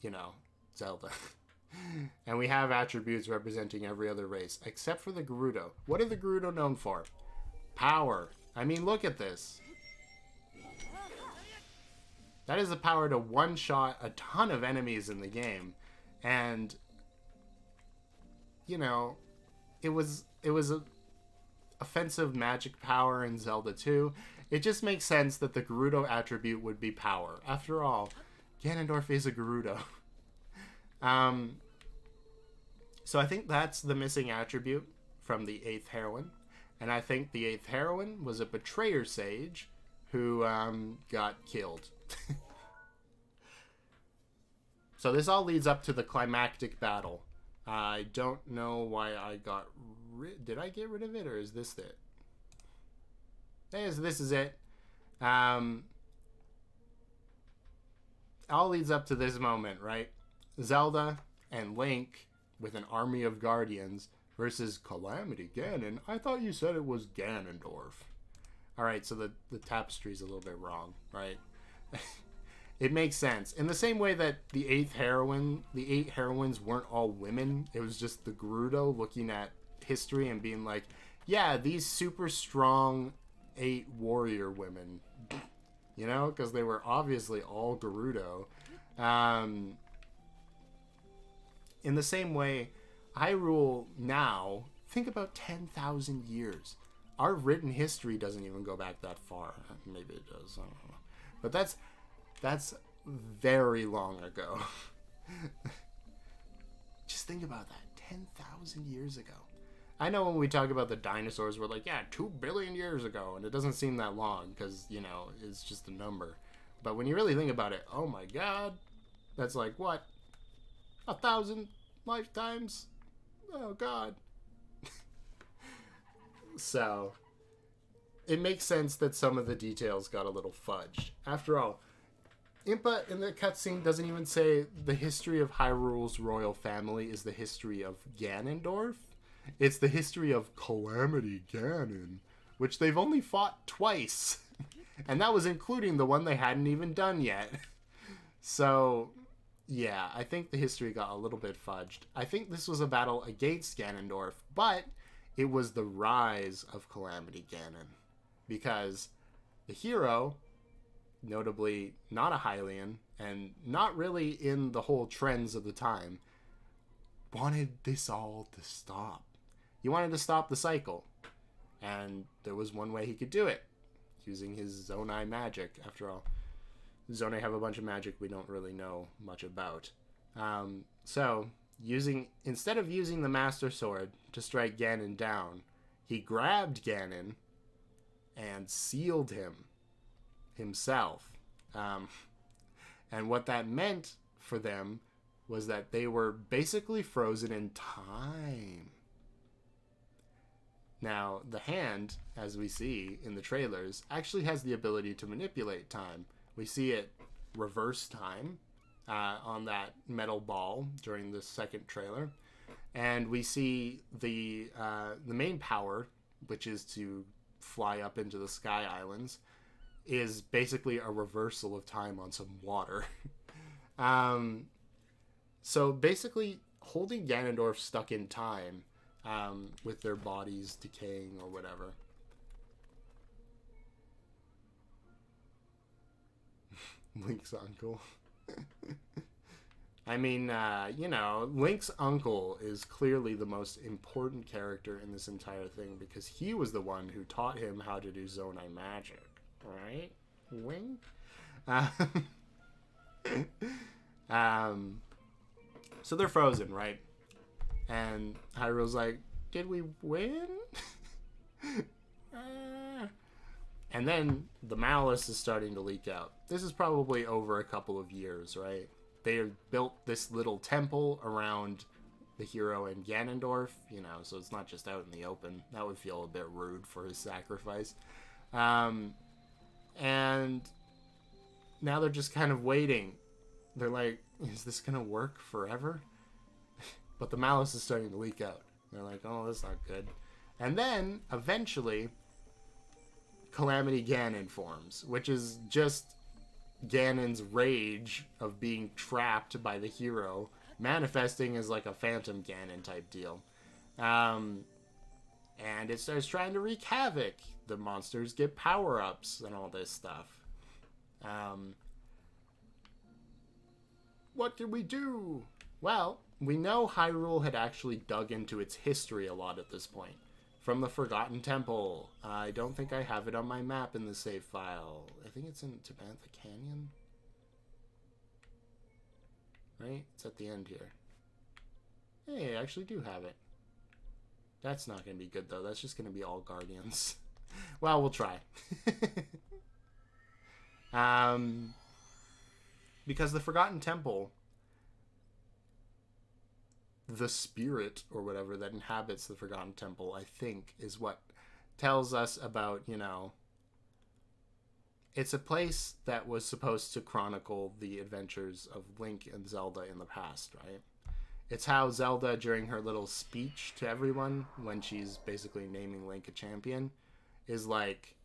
you know, Zelda. And we have attributes representing every other race, except for the Gerudo. What are the Gerudo known for? Power. I mean, look at this. That is the power to one-shot a ton of enemies in the game. And, you know, it was a offensive magic power in Zelda 2. It just makes sense that the Gerudo attribute would be power. After all, Ganondorf is a Gerudo. So I think that's the missing attribute from the 8th heroine. And I think the 8th heroine was a betrayer sage who got killed. So this all leads up to the climactic battle. I don't know why I got did I get rid of it, or is this it? This is it. All leads up to this moment, right? Zelda and Link with an army of guardians versus Calamity Ganon. I thought you said it was Ganondorf. Alright, so the tapestry's a little bit wrong, right? It makes sense. In the same way that the 8th heroine, the 8 heroines weren't all women. It was just the Gerudo looking at history and being like, yeah, these super strong 8 warrior women. You know, because they were obviously all Gerudo. In the same way, Hyrule now, think about 10,000 years. Our written history doesn't even go back that far. Maybe it does. I don't know. But that's very long ago. Just think about that. 10,000 years ago. I know when we talk about the dinosaurs, we're like, yeah, 2 billion years ago. And it doesn't seem that long because, you know, it's just a number. But when you really think about it, oh my god. That's like, what? 1,000 lifetimes? Oh god. So, it makes sense that some of the details got a little fudged. After all, Impa in the cutscene doesn't even say the history of Hyrule's royal family is the history of Ganondorf. It's the history of Calamity Ganon, which they've only fought twice. And that was including the one they hadn't even done yet. So, Yeah, I think the history got a little bit fudged. I think this was a battle against Ganondorf, but it was the rise of Calamity Ganon. Because the hero, notably not a Hylian, and not really in the whole trends of the time, wanted this all to stop. He wanted to stop the cycle. And there was one way he could do it, using his Zonai magic. After all, Zonai have a bunch of magic we don't really know much about. So, instead of using the Master Sword to strike Ganon down, he grabbed Ganon and sealed him himself. And what that meant for them was that they were basically frozen in time. Now, the hand, as we see in the trailers, actually has the ability to manipulate time. We see it reverse time on that metal ball during the second trailer. And we see the main power, which is to fly up into the Sky Islands, is basically a reversal of time on some water. So basically, holding Ganondorf stuck in time with their bodies decaying or whatever. Link's uncle. I mean, Link's uncle is clearly the most important character in this entire thing because he was the one who taught him how to do Zonai magic, right? Link? So they're frozen, right? And Hyrule's like, did we win? And then the malice is starting to leak out. This is probably over a couple of years, right? They have built this little temple around the hero and Ganondorf, so it's not just out in the open. That would feel a bit rude for his sacrifice. And now they're just kind of waiting. They're like, is this going to work forever? But the malice is starting to leak out. They're like, oh, that's not good. And then, eventually, Calamity Ganon forms, which is just Ganon's rage of being trapped by the hero, manifesting as like a Phantom Ganon type deal. And it starts trying to wreak havoc. The monsters get power-ups and all this stuff. What did we do? Well, we know Hyrule had actually dug into its history a lot at this point. From the Forgotten Temple. I don't think I have it on my map in the save file. I think it's in Tabantha Canyon. Right? It's at the end here. Hey, I actually do have it. That's not going to be good, though. That's just going to be all Guardians. Well, we'll try. Because the Forgotten Temple, the spirit or whatever that inhabits the Forgotten Temple, I think, is what tells us about, it's a place that was supposed to chronicle the adventures of Link and Zelda in the past, right? It's how Zelda, during her little speech to everyone, when she's basically naming Link a champion, is like,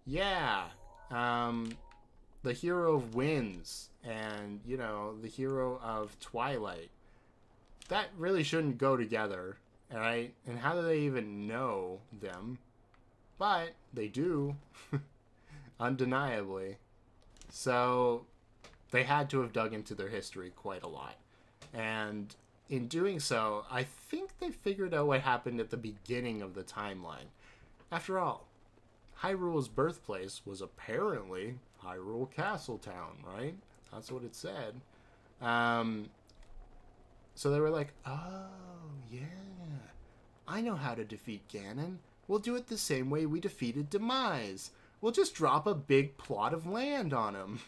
yeah, the hero wins, and, the hero of Twilight. That really shouldn't go together, right? And how do they even know them? But they do, undeniably. So they had to have dug into their history quite a lot. And in doing so, I think they figured out what happened at the beginning of the timeline. After all, Hyrule's birthplace was apparently Hyrule Castletown, right? That's what it said. So they were like, oh, yeah, I know how to defeat Ganon. We'll do it the same way we defeated Demise. We'll just drop a big plot of land on him.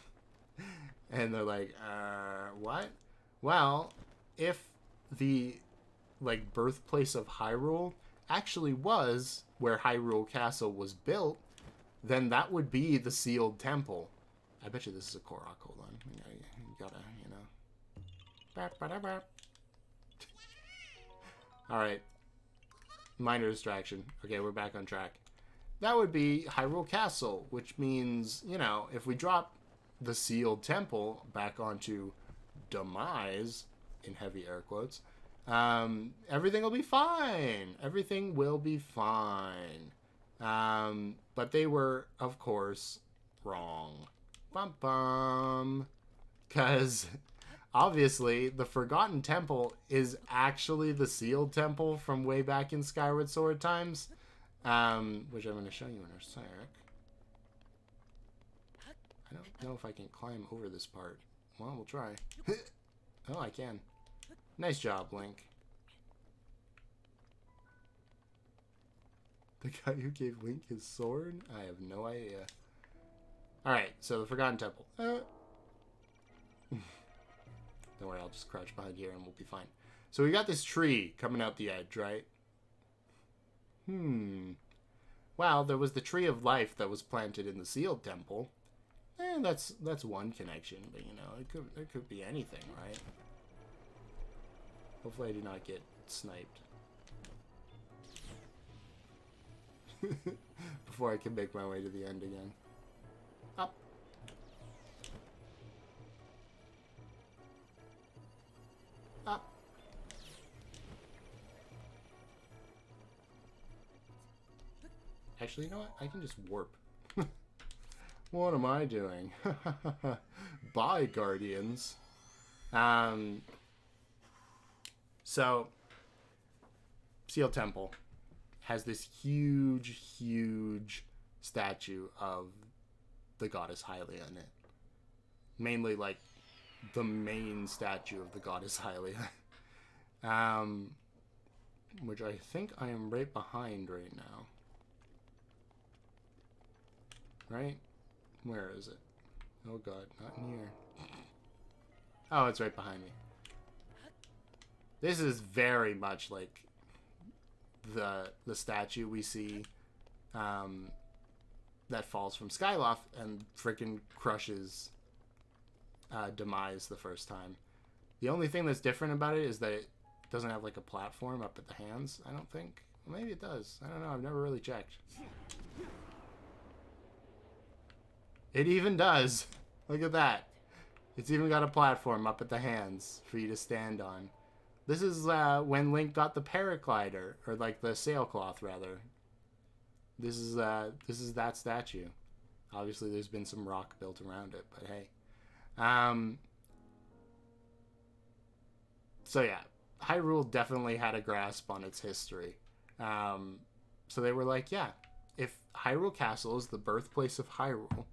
And they're like, what? Well, if the, birthplace of Hyrule actually was where Hyrule Castle was built, then that would be the sealed temple. I bet you this is a Korok. Hold on. You gotta, Alright. Minor distraction. Okay, we're back on track. That would be Hyrule Castle, which means, if we drop the sealed temple back onto demise, in heavy air quotes, everything will be fine. Everything will be fine. But they were, of course, wrong. Bum bum. Because obviously the Forgotten Temple is actually the sealed temple from way back in Skyward Sword times. Which I'm going to show you in a sec. I don't know if I can climb over this part. Well, we'll try. Oh, I can. Nice job, Link. The guy who gave Link his sword? I have no idea. Alright, so the Forgotten Temple. Don't worry, I'll just crouch behind here and we'll be fine. So we got this tree coming out the edge, right? Well, there was the Tree of Life that was planted in the sealed temple. That's one connection, but you know, it could be anything, right? Hopefully I do not get sniped. Before I can make my way to the end again. Up. Up. Actually, you know what? I can just warp. What am I doing? Bye, Guardians. So, Seal Temple has this huge, huge statue of the goddess Hylia in it. Mainly, like, the main statue of the goddess Hylia. Which I think I am right behind right now. Right? Where is it? Oh god, not in here. Oh, it's right behind me. This is very much like the statue we see that falls from Skyloft and freaking crushes Demise the first time. The only thing that's different about it is that it doesn't have like a platform up at the hands, I don't think. Well, maybe it does. I don't know. I've never really checked. It even does. Look at that. It's even got a platform up at the hands for you to stand on. This is when Link got the paraglider, or like the sailcloth rather. This is that statue. Obviously, there's been some rock built around it, but hey. So yeah, Hyrule definitely had a grasp on its history. So they were like, yeah, if Hyrule Castle is the birthplace of Hyrule,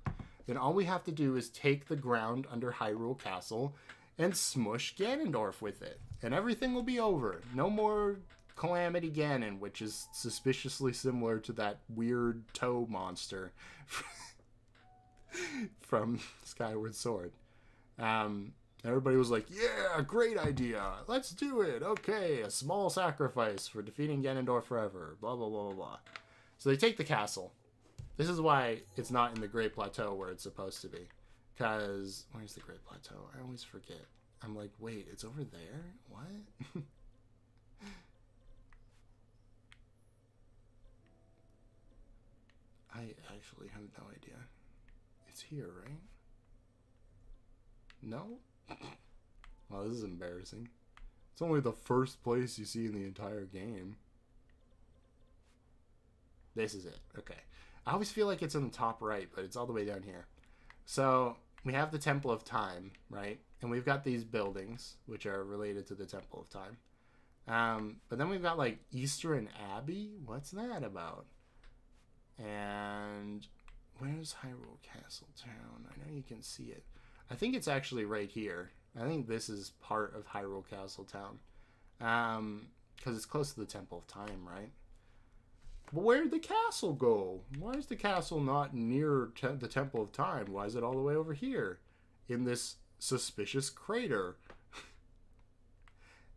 then all we have to do is take the ground under Hyrule Castle and smush Ganondorf with it. And everything will be over. No more Calamity Ganon, which is suspiciously similar to that weird toe monster from Skyward Sword. Everybody was like, yeah, great idea. Let's do it. Okay, a small sacrifice for defeating Ganondorf forever. Blah, blah, blah, blah, blah. So they take the castle. This is why it's not in the Great Plateau where it's supposed to be. Because, where's the Great Plateau? I always forget. I'm like, wait, it's over there? What? I actually have no idea. It's here, right? No? Well, this is embarrassing. It's only the first place you see in the entire game. This is it. Okay. I always feel like it's in the top right, but it's all the way down here. So, we have the Temple of Time, right? And we've got these buildings, which are related to the Temple of Time. But then we've got, like, Eastern Abbey? What's that about? And where's Hyrule Castle Town? I know you can see it. I think it's actually right here. I think this is part of Hyrule Castle Town. Because it's close to the Temple of Time, right? But where'd the castle go? Why is the castle not near the Temple of Time? Why is it all the way over here? In this suspicious crater.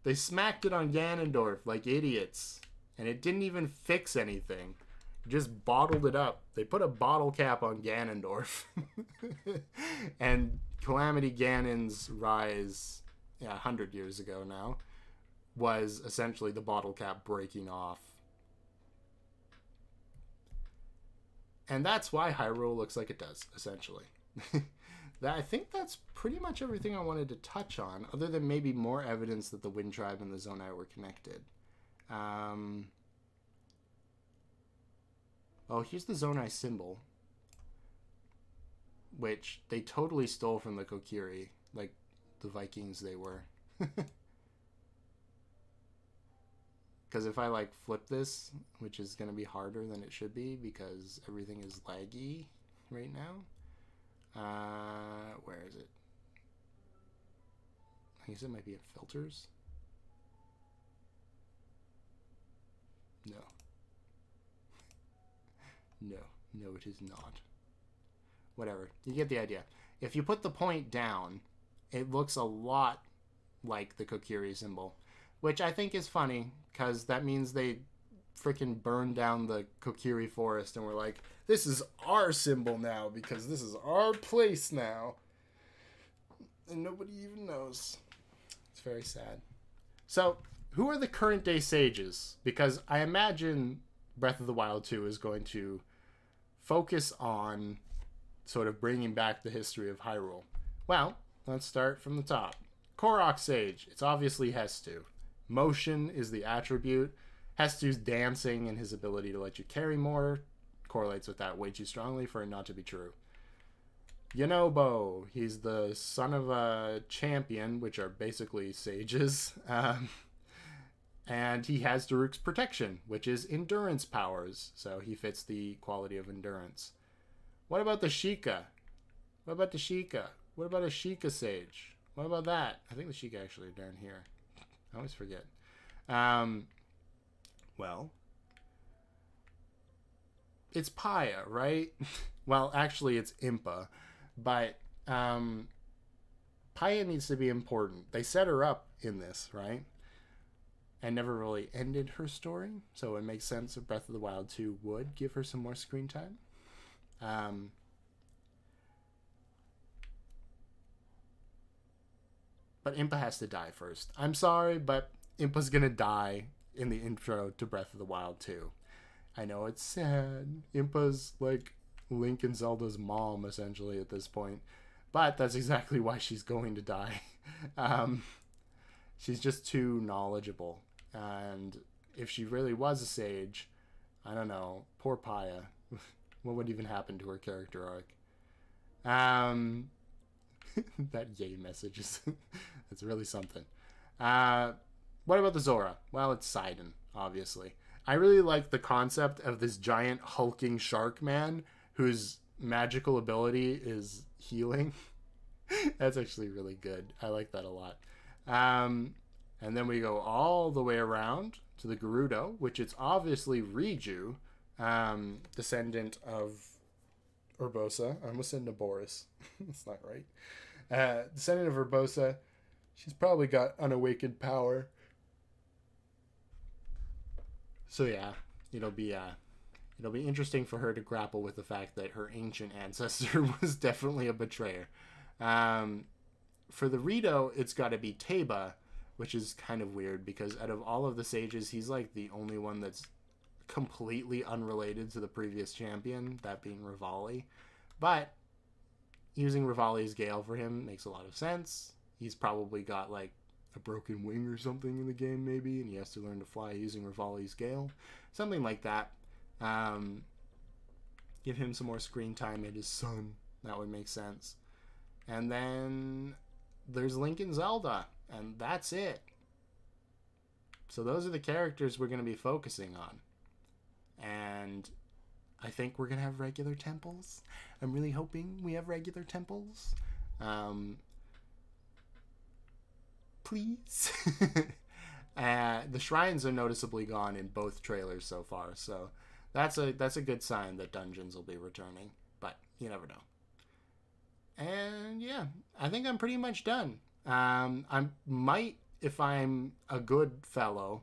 They smacked it on Ganondorf like idiots. And it didn't even fix anything. Just bottled it up. They put a bottle cap on Ganondorf. And Calamity Ganon's rise, 100 years ago now, was essentially the bottle cap breaking off. And that's why Hyrule looks like it does, essentially. I think that's pretty much everything I wanted to touch on, other than maybe more evidence that the Wind Tribe and the Zonai were connected. Oh, here's the Zonai symbol, which they totally stole from the Kokiri, like the Vikings they were. Because if I like flip this, which is going to be harder than it should be because everything is laggy right now. Where is it? I guess it might be in filters. No. No, it is not. Whatever. You get the idea. If you put the point down, it looks a lot like the Kokiri symbol, which I think is funny because that means they freaking burned down the Kokiri forest and were like, this is our symbol now because this is our place now. And nobody even knows. It's very sad. So, who are the current day sages? Because I imagine Breath of the Wild 2 is going to focus on sort of bringing back the history of Hyrule. Well, let's start from the top. Korok Sage. It's obviously Hestu. Motion is the attribute. Hestu's dancing and his ability to let you carry more correlates with that way too strongly for it not to be true. Yonobo. He's the son of a champion, which are basically sages. And he has Daruk's protection, which is endurance powers. So he fits the quality of endurance. What about the Sheikah? What about the Sheikah? What about a Sheikah Sage? What about that? I think the Sheikah actually are down here. I always forget. Well, it's Paya, right? Well, actually, it's Impa. But Paya needs to be important. They set her up in this, right? And never really ended her story. So it makes sense that Breath of the Wild 2 would give her some more screen time. But Impa has to die first. I'm sorry, but Impa's gonna die in the intro to Breath of the Wild 2. I know it's sad. Impa's like Link and Zelda's mom, essentially, at this point. But that's exactly why she's going to die. She's just too knowledgeable. And if she really was a sage, I don't know, poor Paya. What would even happen to her character arc? That yay message is that's really something. What about the Zora? Well, it's Sidon, obviously. I really like the concept of this giant hulking shark man whose magical ability is healing. That's actually really good. I like that a lot. And then we go all the way around to the Gerudo, which is obviously Riju, descendant of Urbosa. I almost said Naboris. That's not right. Descendant of Urbosa. She's probably got unawakened power. So yeah, it'll be interesting for her to grapple with the fact that her ancient ancestor was definitely a betrayer. For the Rito, it's got to be Teba, which is kind of weird because out of all of the sages, he's like the only one that's completely unrelated to the previous champion, that being Rivali. But using Rivali's Gale for him makes a lot of sense. He's probably got like a broken wing or something in the game maybe, and he has to learn to fly using Rivali's Gale. Something like that. Give him some more screen time at his son. That would make sense. And then there's Link and Zelda, and that's it. So those are the characters we're going to be focusing on. And I think we're going to have regular temples. I'm really hoping we have regular temples. Please. The shrines are noticeably gone in both trailers so far, so that's a good sign that dungeons will be returning, but you never know. And yeah, I think I'm pretty much done. I might, if I'm a good fellow,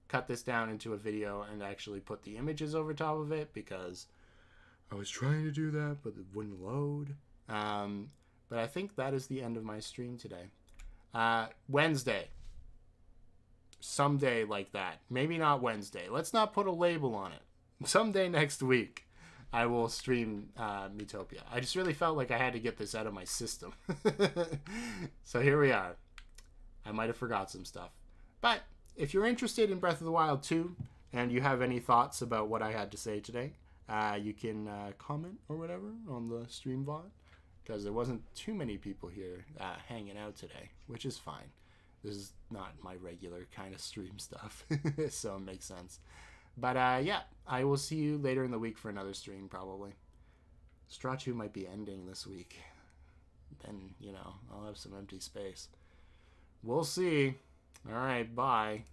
cut this down into a video and actually put the images over top of it because I was trying to do that, but it wouldn't load. But I think that is the end of my stream today. Wednesday. Someday like that. Maybe not Wednesday. Let's not put a label on it. Someday next week. I will stream Miitopia. I just really felt like I had to get this out of my system. So here we are. I might have forgot some stuff. But if you're interested in Breath of the Wild 2, and you have any thoughts about what I had to say today, you can comment or whatever on the stream VOD, because there wasn't too many people here hanging out today, which is fine. This is not my regular kind of stream stuff, so it makes sense. But yeah, I will see you later in the week for another stream, probably. Strachu might be ending this week. Then, you know, I'll have some empty space. We'll see. All right, bye.